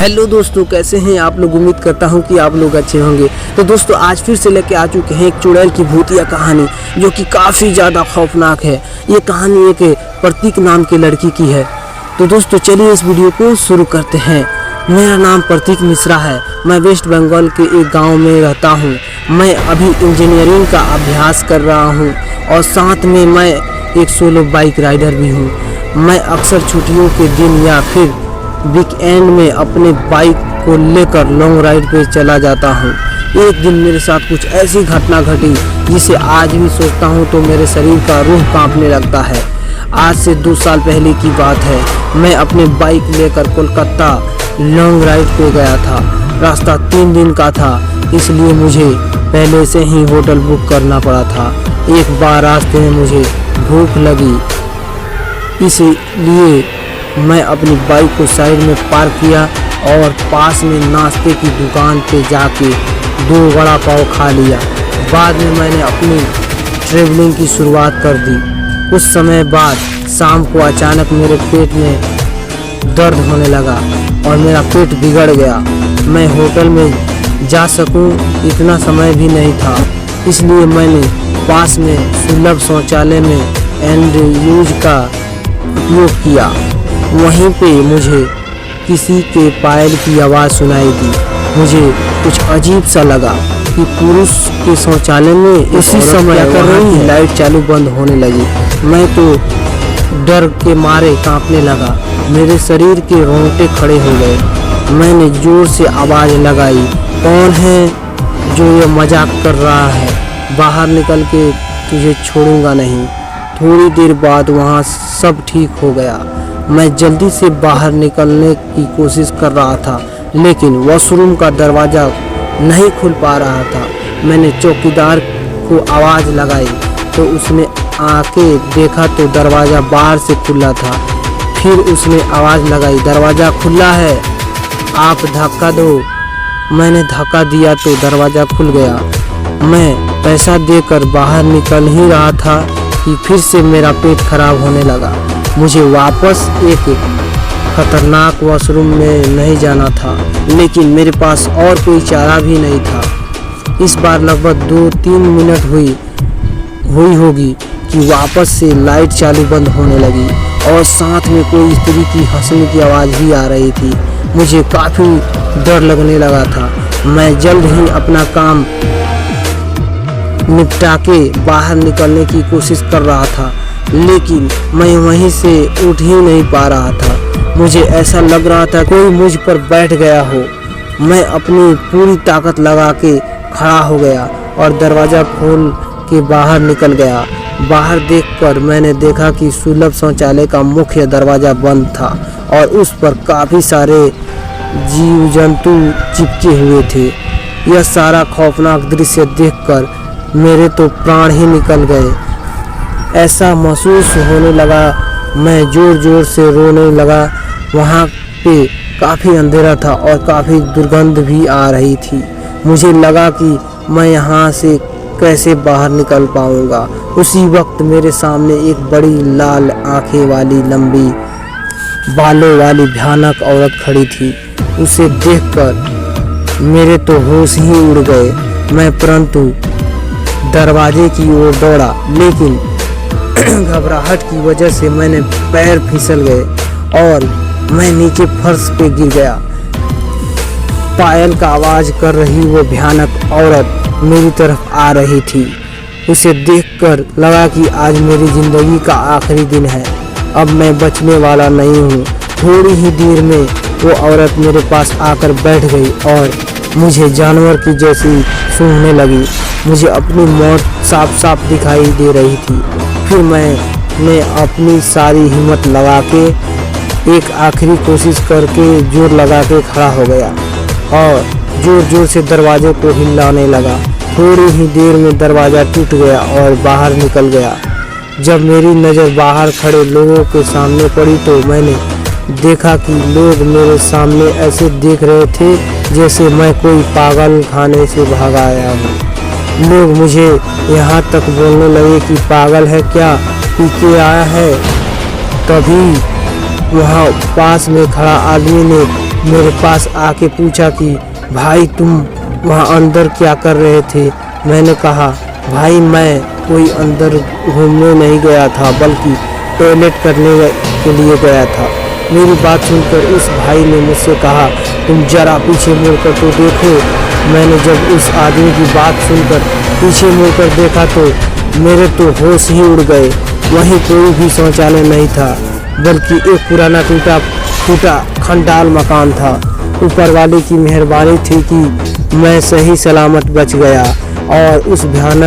Hello दोस्तों, कैसे हैं आप लोग। उम्मीद करता हूं कि आप लोग अच्छे होंगे। तो दोस्तों आज फिर से लेके आ चुके हैं एक चुड़ैल की भूतिया कहानी, जो कि काफ़ी ज़्यादा खौफनाक है। ये कहानी एक प्रतीक नाम की लड़की की है। तो दोस्तों चलिए इस वीडियो को शुरू करते हैं। मेरा नाम प्रतीक मिश्रा है। मैं वेस्ट बंगाल के एक गाँव में रहता हूँ। मैं अभी इंजीनियरिंग का अभ्यास कर रहा हूँ और साथ में मैं एक सोलो बाइक राइडर भी हूँ। मैं अक्सर छुट्टियों के दिन या फिर वीकेंड में अपने बाइक को लेकर लॉन्ग राइड पे चला जाता हूँ। एक दिन मेरे साथ कुछ ऐसी घटना घटी जिसे आज भी सोचता हूँ तो मेरे शरीर का रूह कांपने लगता है। आज से 2 साल पहले की बात है। मैं अपने बाइक लेकर कोलकाता लॉन्ग राइड पे गया था। रास्ता 3 दिन का था, इसलिए मुझे पहले से ही होटल बुक करना पड़ा था। एक बार रास्ते में मुझे भूख लगी, इसलिए मैं अपनी बाइक को साइड में पार्क किया और पास में नाश्ते की दुकान पे जाके 2 वड़ा पाव खा लिया। बाद में मैंने अपनी ट्रैवलिंग की शुरुआत कर दी। कुछ समय बाद शाम को अचानक मेरे पेट में दर्द होने लगा और मेरा पेट बिगड़ गया। मैं होटल में जा सकूं इतना समय भी नहीं था, इसलिए मैंने पास में सुलभ शौचालय में एंड यूज का उपयोग किया। वहीं पे मुझे किसी के पायल की आवाज़ सुनाई दी। मुझे कुछ अजीब सा लगा कि पुरुष के शौचालय में उसी समय कर रही है। लाइट चालू बंद होने लगी। मैं तो डर के मारे कांपने लगा। मेरे शरीर के रोंगटे खड़े हो गए। मैंने जोर से आवाज़ लगाई, कौन है जो ये मजाक कर रहा है? बाहर निकल के तुझे छोड़ूंगा नहीं। थोड़ी देर बाद वहाँ सब ठीक हो गया। मैं जल्दी से बाहर निकलने की कोशिश कर रहा था, लेकिन वॉशरूम का दरवाज़ा नहीं खुल पा रहा था। मैंने चौकीदार को आवाज़ लगाई तो उसने आके देखा तो दरवाज़ा बाहर से खुला था। फिर उसने आवाज़ लगाई, दरवाज़ा खुला है, आप धक्का दो। मैंने धक्का दिया तो दरवाज़ा खुल गया। मैं पैसा देकर बाहर निकल ही रहा था कि फिर से मेरा पेट खराब होने लगा। मुझे वापस एक खतरनाक वॉशरूम में नहीं जाना था, लेकिन मेरे पास और कोई चारा भी नहीं था। इस बार लगभग 2-3 मिनट हुई होगी कि वापस से लाइट चालू बंद होने लगी और साथ में कोई स्त्री की हंसने की आवाज़ भी आ रही थी। मुझे काफ़ी डर लगने लगा था। मैं जल्द ही अपना काम निपटा के बाहर निकलने की कोशिश कर रहा था, लेकिन मैं वहीं से उठ ही नहीं पा रहा था। मुझे ऐसा लग रहा था कोई मुझ पर बैठ गया हो। मैं अपनी पूरी ताकत लगा के खड़ा हो गया और दरवाज़ा खोल के बाहर निकल गया। बाहर देखकर मैंने देखा कि सुलभ शौचालय का मुख्य दरवाज़ा बंद था और उस पर काफ़ी सारे जीव जंतु चिपके हुए थे। यह सारा खौफनाक दृश्य देखकर मेरे तो प्राण ही निकल गए। ऐसा महसूस होने लगा, मैं ज़ोर ज़ोर से रोने लगा। वहाँ पे काफ़ी अंधेरा था और काफ़ी दुर्गंध भी आ रही थी। मुझे लगा कि मैं यहाँ से कैसे बाहर निकल पाऊँगा। उसी वक्त मेरे सामने एक बड़ी लाल आँखें वाली लंबी बालों वाली भयानक औरत खड़ी थी। उसे देखकर मेरे तो होश ही उड़ गए। मैं परंतु दरवाजे की ओर दौड़ा, लेकिन घबराहट की वजह से मैंने पैर फिसल गए और मैं नीचे फर्श पे गिर गया। पायल का आवाज़ कर रही वो भयानक औरत मेरी तरफ आ रही थी। उसे देखकर लगा कि आज मेरी ज़िंदगी का आखिरी दिन है। अब मैं बचने वाला नहीं हूँ। थोड़ी ही देर में वो औरत मेरे पास आकर बैठ गई और मुझे जानवर की जैसी सूंघने लगी। मुझे अपनी मौत साफ साफ दिखाई दे रही थी। फिर मैंने अपनी सारी हिम्मत लगा के एक आखिरी कोशिश करके जोर लगा के खड़ा हो गया और जोर जोर से दरवाजे को हिलाने लगा। थोड़ी ही देर में दरवाज़ा टूट गया और बाहर निकल गया। जब मेरी नज़र बाहर खड़े लोगों के सामने पड़ी तो मैंने देखा कि लोग मेरे सामने ऐसे देख रहे थे जैसे मैं कोई पागल खाने से भाग आया हूँ। लोग मुझे यहाँ तक बोलने लगे कि पागल है क्या, पी के आया है। तभी वहाँ पास में खड़ा आदमी ने मेरे पास आके पूछा कि भाई तुम वहाँ अंदर क्या कर रहे थे। मैंने कहा भाई मैं कोई अंदर घूमने नहीं गया था बल्कि टॉयलेट करने के लिए गया था। मेरी बात सुनकर उस भाई ने मुझसे कहा तुम जरा पीछे मुड़कर तो देखो। मैंने जब उस आदमी की बात सुनकर पीछे मुड़कर देखा तो मेरे तो होश ही उड़ गए। वहीं कोई भी शौचालय नहीं था बल्कि एक पुराना टूटा खंडाल मकान था। ऊपर वाले की मेहरबानी थी कि मैं सही सलामत बच गया और उस भयानक